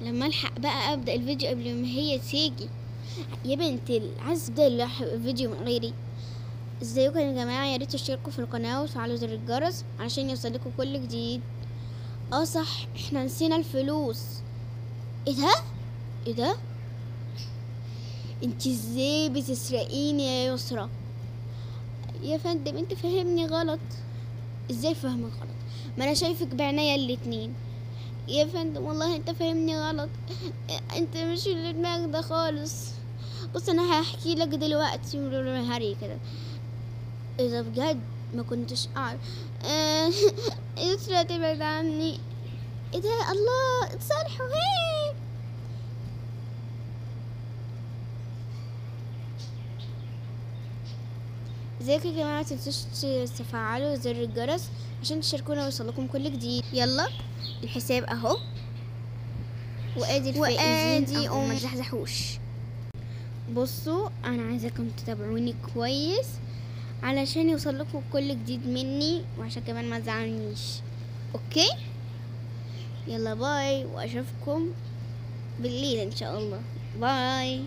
لما الحق بقى ابدا الفيديو قبل ما هي تيجي. يا بنت عايز ابدا الفيديو من غيري. ازيكم يا جماعه، يا ريت تشتركوا في القناه وتفعلوا زر الجرس عشان يوصلكوا كل جديد. صح، احنا نسينا الفلوس. ايه ده؟ ايه ده؟ انت ازاي بتسرقيني يا يسرا؟ يا فندم انت فهمني غلط. ازاي فهمك غلط؟ ما انا شايفك بعناية الاتنين. يا فندم والله انت فاهمني غلط. انت مش اللي دماغك ده خالص. بص انا هحكي لك دلوقتي هري كده. اذا بجد ما كنتش اعرف. يسرا تبعد عني. ايه ده؟ الله اتصالحوا. هي ازيكم يا جماعه، متنسوش تفعلوا زر الجرس عشان تشاركونا ويوصلكم كل جديد. يلا الحساب اهو، وادي الفائزين اهو، ما تزحزحوش. بصوا انا عايزاكم تتابعوني كويس علشان يوصلكم كل جديد مني، وعشان كمان ما تزعلنيش. اوكي يلا باي، واشوفكم بالليل ان شاء الله. باي.